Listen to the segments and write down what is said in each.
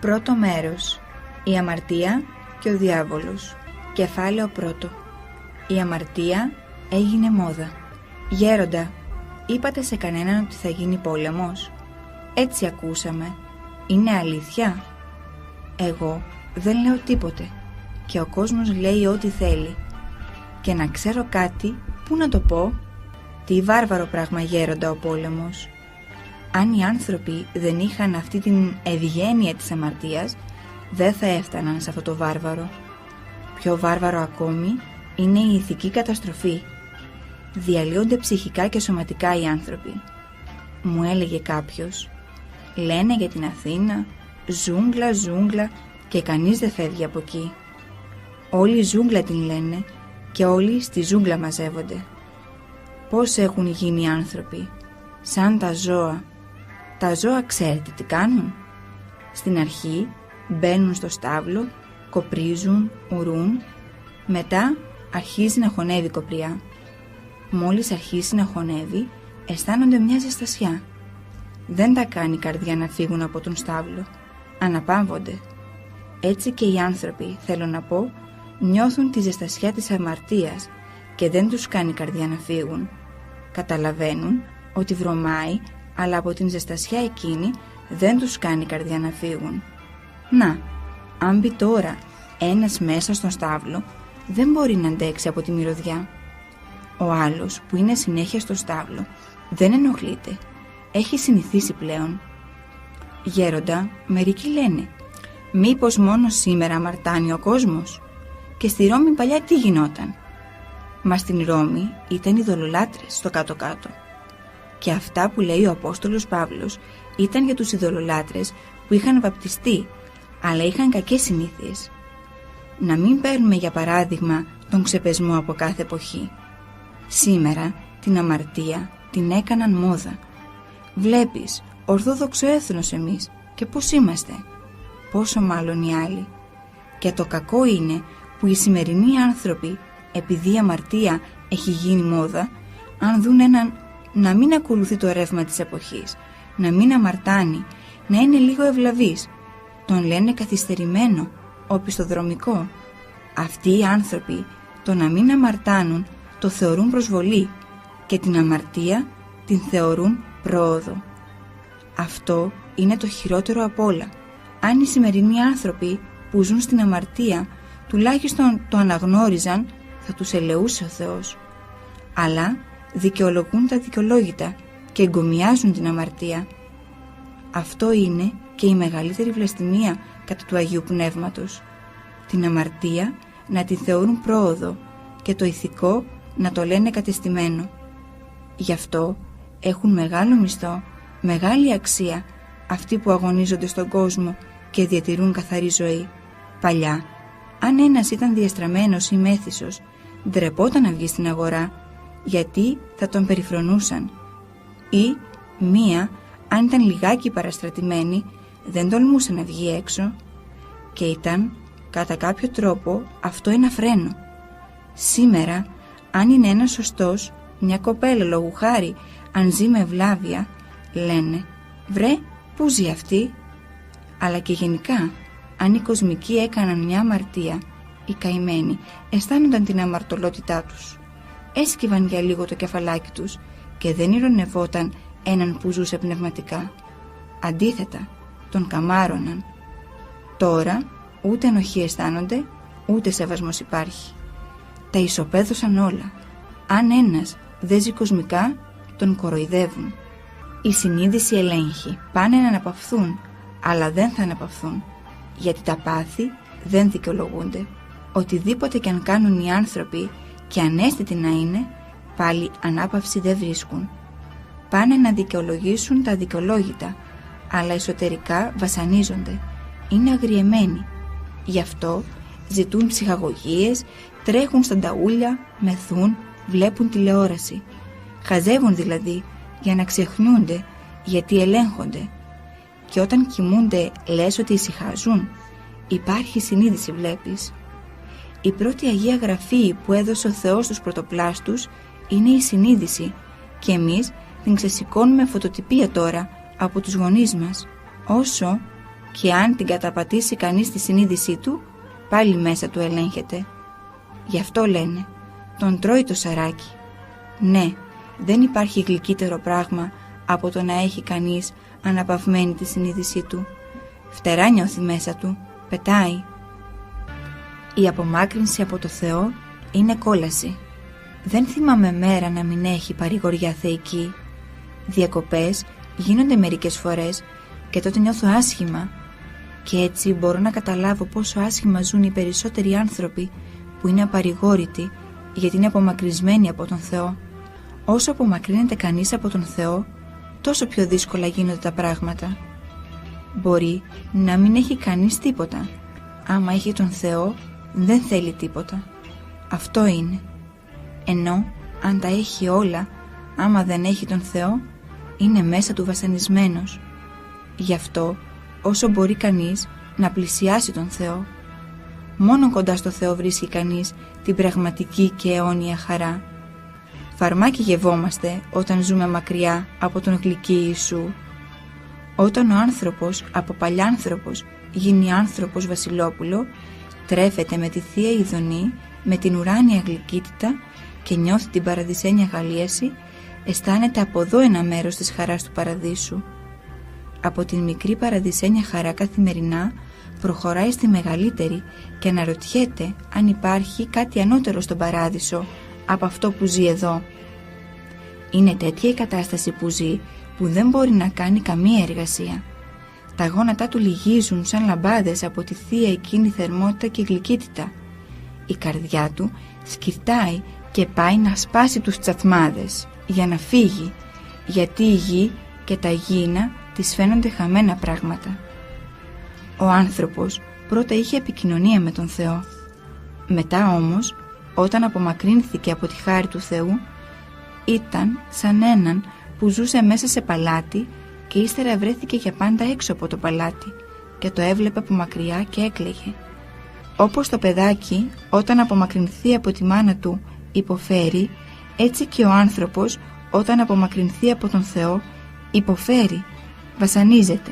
Πρώτο μέρος. Η αμαρτία και ο διάβολος. Κεφάλαιο πρώτο. Η αμαρτία έγινε μόδα. Γέροντα, είπατε σε κανέναν ότι θα γίνει πόλεμος? Έτσι ακούσαμε. Είναι αλήθεια? Εγώ δεν λέω τίποτε και ο κόσμος λέει ό,τι θέλει. Και να ξέρω κάτι, πού να το πω? Τι βάρβαρο πράγμα, γέροντα, ο πόλεμος. Αν οι άνθρωποι δεν είχαν αυτή την ευγένεια της αμαρτίας, δεν θα έφταναν σε αυτό το βάρβαρο. Πιο βάρβαρο ακόμη είναι η ηθική καταστροφή. Διαλύονται ψυχικά και σωματικά οι άνθρωποι. Μου έλεγε κάποιος, λένε για την Αθήνα, ζούγκλα, ζούγκλα και κανείς δεν φεύγει από εκεί. Όλοι ζούγκλα την λένε και όλοι στη ζούγκλα μαζεύονται. Πώς έχουν γίνει οι άνθρωποι? Σαν τα ζώα. Τα ζώα ξέρετε τι κάνουν? Στην αρχή μπαίνουν στο στάβλο, κοπρίζουν, ουρούν, μετά αρχίζει να χωνεύει η κοπριά. Μόλις αρχίσει να χωνεύει, αισθάνονται μια ζεστασιά. Δεν τα κάνει η καρδιά να φύγουν από τον στάβλο. Αναπαύονται. Έτσι και οι άνθρωποι, θέλω να πω, νιώθουν τη ζεστασιά της αμαρτίας και δεν τους κάνει η καρδιά να φύγουν. Καταλαβαίνουν ότι βρωμάει, αλλά από την ζεστασιά εκείνη δεν τους κάνει η καρδιά να φύγουν. Να, αν μπει τώρα ένας μέσα στον στάβλο, δεν μπορεί να αντέξει από τη μυρωδιά. Ο άλλος που είναι συνέχεια στο στάβλο δεν ενοχλείται. Έχει συνηθίσει πλέον. Γέροντα, μερικοί λένε, μήπως μόνο σήμερα αμαρτάνει ο κόσμος? Και στη Ρώμη παλιά τι γινόταν? Μα στην Ρώμη ήταν ειδωλολάτρες στο κάτω-κάτω. Και αυτά που λέει ο Απόστολος Παύλος ήταν για τους ειδωλολάτρες που είχαν βαπτιστεί, αλλά είχαν κακές συνήθειες. Να μην παίρνουμε για παράδειγμα τον ξεπεσμό από κάθε εποχή. Σήμερα την αμαρτία την έκαναν μόδα. Βλέπεις, ορθόδοξο έθνος εμείς, και πώς είμαστε? Πόσο μάλλον οι άλλοι. Και το κακό είναι που οι σημερινοί άνθρωποι, επειδή η αμαρτία έχει γίνει μόδα, αν δουν έναν να μην ακολουθεί το ρεύμα της εποχής, να μην αμαρτάνει, να είναι λίγο ευλαβής, τον λένε καθυστερημένο, οπισθοδρομικό. Αυτοί οι άνθρωποι το να μην αμαρτάνουν το θεωρούν προσβολή και την αμαρτία την θεωρούν πρόοδο. Αυτό είναι το χειρότερο απ' όλα. Αν οι σημερινοί άνθρωποι που ζουν στην αμαρτία τουλάχιστον το αναγνώριζαν, θα τους ελεούσε ο Θεός. Αλλά δικαιολογούν τα δικαιολόγητα και εγκομιάζουν την αμαρτία. Αυτό είναι και η μεγαλύτερη βλαστημία κατά του Αγίου Πνεύματος. Την αμαρτία να τη θεωρούν πρόοδο και το ηθικό να το λένε κατεστημένο. Γι' αυτό έχουν μεγάλο μισθό, μεγάλη αξία αυτοί που αγωνίζονται στον κόσμο και διατηρούν καθαρή ζωή. Παλιά, αν ένας ήταν διαστραμμένος ή μέθησος, ντρεπόταν να βγει στην αγορά, γιατί θα τον περιφρονούσαν. Ή μία, αν ήταν λιγάκι παραστρατημένη, δεν τολμούσε να βγει έξω. Και ήταν, κατά κάποιο τρόπο, αυτό ένα φρένο. Σήμερα, αν είναι ένας σωστός, μια κοπέλα λόγου χάρη, αν ζει με ευλάβεια, λένε, βρε, πού ζει αυτή? Αλλά και γενικά, αν οι κοσμικοί έκαναν μια αμαρτία, οι καημένοι αισθάνονταν την αμαρτωλότητά τους. Έσκυβαν για λίγο το κεφαλάκι τους και δεν ειρωνευόταν έναν που ζούσε πνευματικά. Αντίθετα, τον καμάρωναν. Τώρα ούτε ενοχή αισθάνονται, ούτε σεβασμός υπάρχει. Τα ισοπαίδωσαν όλα. Αν ένας δεν ζει κοσμικά, τον κοροϊδεύουν. Η συνείδηση ελέγχει, πάνε να αναπαυθούν, αλλά δεν θα αναπαυθούν, γιατί τα πάθη δεν δικαιολογούνται. Οτιδήποτε και αν κάνουν οι άνθρωποι και ανέστητοι να είναι, πάλι ανάπαυση δεν βρίσκουν. Πάνε να δικαιολογήσουν τα δικαιολόγητα, αλλά εσωτερικά βασανίζονται, είναι αγριεμένοι. Γι' αυτό ζητούν ψυχαγωγίες, τρέχουν στα ταούλια, μεθούν, βλέπουν τηλεόραση. Χαζεύουν δηλαδή για να ξεχνιούνται, γιατί ελέγχονται. Και όταν κοιμούνται λες ότι ησυχάζουν? Υπάρχει συνείδηση, βλέπεις. Η πρώτη Αγία Γραφή που έδωσε ο Θεός στους πρωτοπλάστους είναι η συνείδηση και εμείς την ξεσηκώνουμε φωτοτυπία τώρα από τους γονείς μας. Όσο και αν την καταπατήσει κανείς στη συνείδησή του, πάλι μέσα του ελέγχεται. Γι' αυτό λένε, τον τρώει το σαράκι. Ναι, δεν υπάρχει γλυκύτερο πράγμα από το να έχει κανείς αναπαυμένη τη συνείδησή του. Φτερά νιώθει μέσα του, πετάει. Η απομάκρυνση από το Θεό είναι κόλαση. Δεν θυμάμαι μέρα να μην έχει παρηγοριά θεϊκή. Διακοπές γίνονται μερικές φορές και τότε νιώθω άσχημα. Και έτσι μπορώ να καταλάβω πόσο άσχημα ζουν οι περισσότεροι άνθρωποι που είναι απαρηγόρητοι γιατί είναι απομακρυσμένοι από τον Θεό. Όσο απομακρύνεται κανείς από τον Θεό, τόσο πιο δύσκολα γίνονται τα πράγματα. Μπορεί να μην έχει κανείς τίποτα. Άμα έχει τον Θεό, δεν θέλει τίποτα. Αυτό είναι. Ενώ αν τα έχει όλα, άμα δεν έχει τον Θεό, είναι μέσα του βασανισμένος. Γι' αυτό, όσο μπορεί κανείς να πλησιάσει τον Θεό, μόνο κοντά στο Θεό βρίσκει κανείς την πραγματική και αιώνια χαρά. Φαρμάκι γευόμαστε όταν ζούμε μακριά από τον γλυκή Ιησού. Όταν ο άνθρωπος από παλιάνθρωπος γίνει άνθρωπος βασιλόπουλο, τρέφεται με τη Θεία Ειδονή, με την ουράνια γλυκύτητα και νιώθει την παραδεισένια γαλίαση, αισθάνεται από εδώ ένα μέρος της χαράς του παραδείσου. Από την μικρή παραδεισένια χαρά καθημερινά προχωράει στη μεγαλύτερη και αναρωτιέται αν υπάρχει κάτι ανώτερο στον παράδεισο από αυτό που ζει εδώ. Είναι τέτοια η κατάσταση που ζει που δεν μπορεί να κάνει καμία εργασία. Τα γόνατά του λυγίζουν σαν λαμπάδες από τη θεία εκείνη θερμότητα και γλυκύτητα. Η καρδιά του σκυρτάει και πάει να σπάσει τους τσαθμάδες για να φύγει, γιατί η γη και τα γήινα της φαίνονται χαμένα πράγματα. Ο άνθρωπος πρώτα είχε επικοινωνία με τον Θεό. Μετά όμως, όταν απομακρύνθηκε από τη χάρη του Θεού, ήταν σαν έναν που ζούσε μέσα σε παλάτι και ύστερα βρέθηκε για πάντα έξω από το παλάτι και το έβλεπε από μακριά και έκλαιγε. Όπως το παιδάκι όταν απομακρυνθεί από τη μάνα του υποφέρει, έτσι και ο άνθρωπος όταν απομακρυνθεί από τον Θεό υποφέρει, βασανίζεται.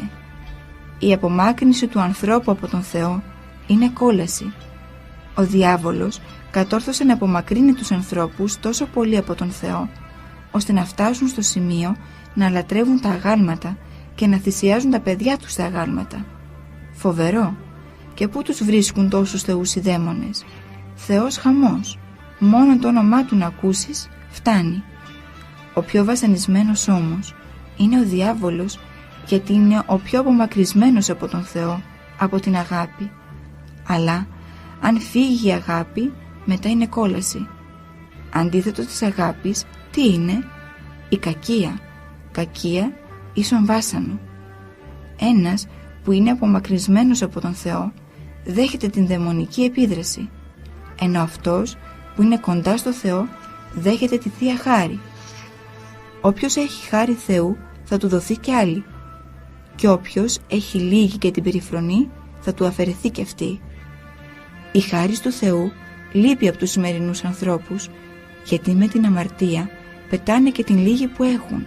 Η απομάκρυνση του ανθρώπου από τον Θεό είναι κόλαση. Ο διάβολος κατόρθωσε να απομακρύνει τους ανθρώπους τόσο πολύ από τον Θεό, ώστε να φτάσουν στο σημείο να λατρεύουν τα αγάλματα και να θυσιάζουν τα παιδιά τους στα αγάλματα. Φοβερό! Και πού τους βρίσκουν τόσους θεούς οι δαίμονες? Θεός χαμός. Μόνο το όνομά του να ακούσεις φτάνει. Ο πιο βασανισμένος όμως είναι ο διάβολος, γιατί είναι ο πιο απομακρυσμένος από τον Θεό, από την αγάπη. Αλλά αν φύγει η αγάπη, μετά είναι κόλαση. Αντίθετο της αγάπης, τι είναι? Η κακία. Κακία ίσον βάσανο. Ένας που είναι απομακρυσμένος από τον Θεό δέχεται την δαιμονική επίδραση, ενώ αυτός που είναι κοντά στο Θεό δέχεται τη Θεία Χάρη. Όποιος έχει χάρη Θεού θα του δοθεί κι άλλη, και όποιος έχει λίγη και την περιφρονεί θα του αφαιρεθεί κι αυτή. Η χάρις του Θεού λείπει από τους σημερινούς ανθρώπους, γιατί με την αμαρτία πετάνε και την λίγη που έχουν,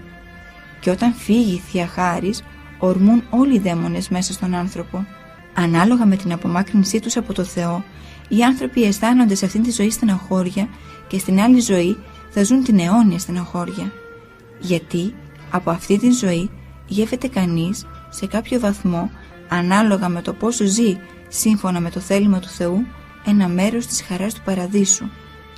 και όταν φύγει η Θεία Χάρις ορμούν όλοι οι δαίμονες μέσα στον άνθρωπο. Ανάλογα με την απομάκρυνσή τους από το Θεό, οι άνθρωποι αισθάνονται σε αυτήν τη ζωή στενοχώρια και στην άλλη ζωή θα ζουν την αιώνια στενοχώρια. Γιατί από αυτή τη ζωή γεύεται κανείς σε κάποιο βαθμό, ανάλογα με το πόσο ζει σύμφωνα με το θέλημα του Θεού, ένα μέρος της χαράς του παραδείσου,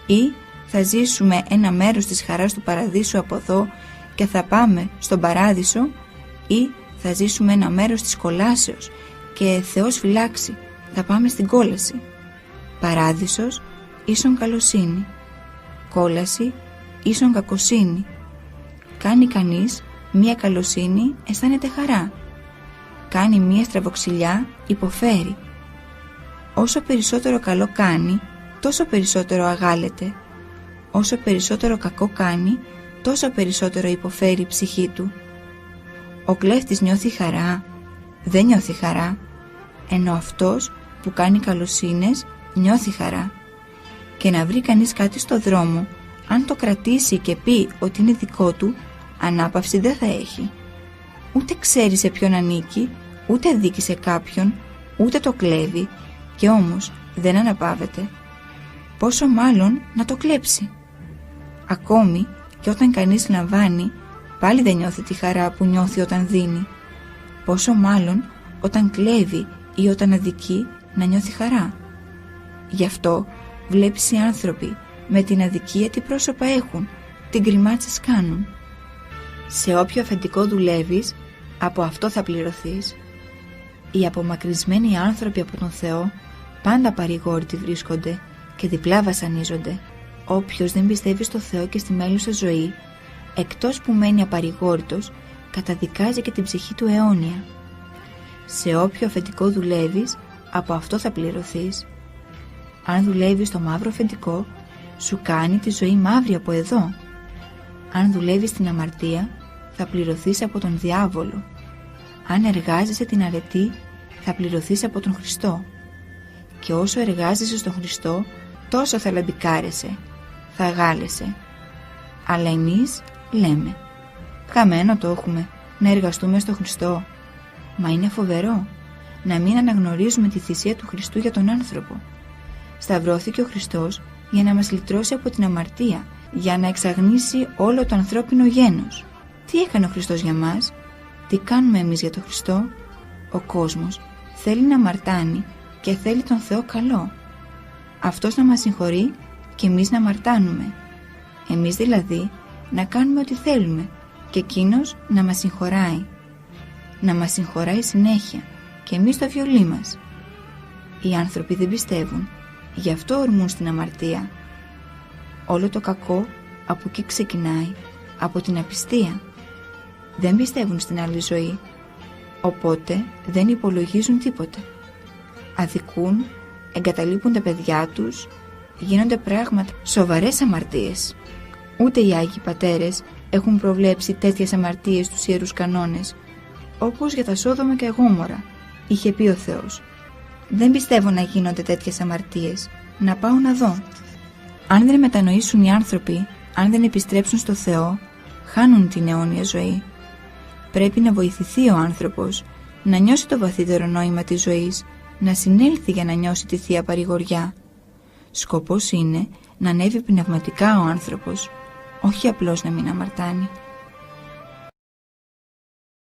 ή θα ζήσουμε ένα μέρος της χαράς του παραδείσου από εδώ και θα πάμε στον παράδεισο, ή θα ζήσουμε ένα μέρος της κολάσεως και Θεός φυλάξει, θα πάμε στην κόλαση. Παράδεισος ίσον καλοσύνη, κόλαση ίσον κακοσύνη. Κάνει κανείς μία καλοσύνη, αισθάνεται χαρά. Κάνει μία στραβοξυλιά, υποφέρει. Όσο περισσότερο καλό κάνει, τόσο περισσότερο αγάλεται. Όσο περισσότερο κακό κάνει, τόσο περισσότερο υποφέρει η ψυχή του. Ο κλέφτης νιώθει χαρά? Δεν νιώθει χαρά, ενώ αυτός που κάνει καλοσύνες νιώθει χαρά. Και να βρει κανείς κάτι στο δρόμο, αν το κρατήσει και πει ότι είναι δικό του, ανάπαυση δεν θα έχει. Ούτε ξέρει σε ποιον ανήκει, ούτε δίκησε κάποιον, ούτε το κλέβει, και όμως δεν αναπαύεται, πόσο μάλλον να το κλέψει. Ακόμη και όταν κανείς λαμβάνει, πάλι δεν νιώθει τη χαρά που νιώθει όταν δίνει, πόσο μάλλον όταν κλέβει ή όταν αδικεί να νιώθει χαρά. Γι' αυτό βλέπεις οι άνθρωποι με την αδικία τι πρόσωπα έχουν, τι γκριμάτσες κάνουν. Σε όποιο αφεντικό δουλεύεις, από αυτό θα πληρωθείς. Οι απομακρυσμένοι άνθρωποι από τον Θεό πάντα παρηγόρητοι βρίσκονται και διπλά βασανίζονται. Όποιος δεν πιστεύει στο Θεό και στη μέλουσα ζωή, εκτός που μένει απαρηγόρητος, καταδικάζει και την ψυχή του αιώνια. Σε όποιο αφεντικό δουλεύεις, από αυτό θα πληρωθείς. Αν δουλεύεις στο μαύρο αφεντικό, σου κάνει τη ζωή μαύρη από εδώ. Αν δουλεύεις στην αμαρτία, θα πληρωθείς από τον διάβολο. Αν εργάζεσαι την αρετή, θα πληρωθείς από τον Χριστό. Και όσο εργάζεσαι στον Χριστό, τόσο θα λαμπικάρεσαι, θα γάλεσαι. Αλλά εμείς λέμε, χαμένο το έχουμε, να εργαστούμε στον Χριστό. Μα είναι φοβερό να μην αναγνωρίζουμε τη θυσία του Χριστού για τον άνθρωπο. Σταυρώθηκε ο Χριστός για να μας λυτρώσει από την αμαρτία, για να εξαγνίσει όλο το ανθρώπινο γένος. Τι έκανε ο Χριστός για μας? Τι κάνουμε εμείς για τον Χριστό? Ο κόσμος θέλει να αμαρτάνει και θέλει τον Θεό καλό. Αυτός να μας συγχωρεί και εμείς να αμαρτάνουμε. Εμείς δηλαδή να κάνουμε ό,τι θέλουμε και εκείνος να μας συγχωράει. Να μας συγχωράει συνέχεια και εμείς το βιολί μας. Οι άνθρωποι δεν πιστεύουν, γι' αυτό ορμούν στην αμαρτία. Όλο το κακό από εκεί ξεκινάει, από την απιστία. Δεν πιστεύουν στην άλλη ζωή, οπότε δεν υπολογίζουν τίποτε. Αδικούν, εγκαταλείπουν τα παιδιά τους, γίνονται πράγματα, σοβαρές αμαρτίες. Ούτε οι Άγιοι Πατέρες έχουν προβλέψει τέτοιες αμαρτίες στους Ιερούς Κανόνες, όπως για τα Σόδομα και Γόμορα, είχε πει ο Θεός. Δεν πιστεύω να γίνονται τέτοιες αμαρτίες, να πάω να δω. Αν δεν μετανοήσουν οι άνθρωποι, αν δεν επιστρέψουν στο Θεό, χάνουν την αιώνια ζωή. Πρέπει να βοηθηθεί ο άνθρωπος, να νιώσει το βαθύτερο νόημα της ζωής, να συνέλθει για να νιώσει τη Θεία Παρηγοριά. Σκοπός είναι να ανέβει πνευματικά ο άνθρωπος, όχι απλώς να μην αμαρτάνει.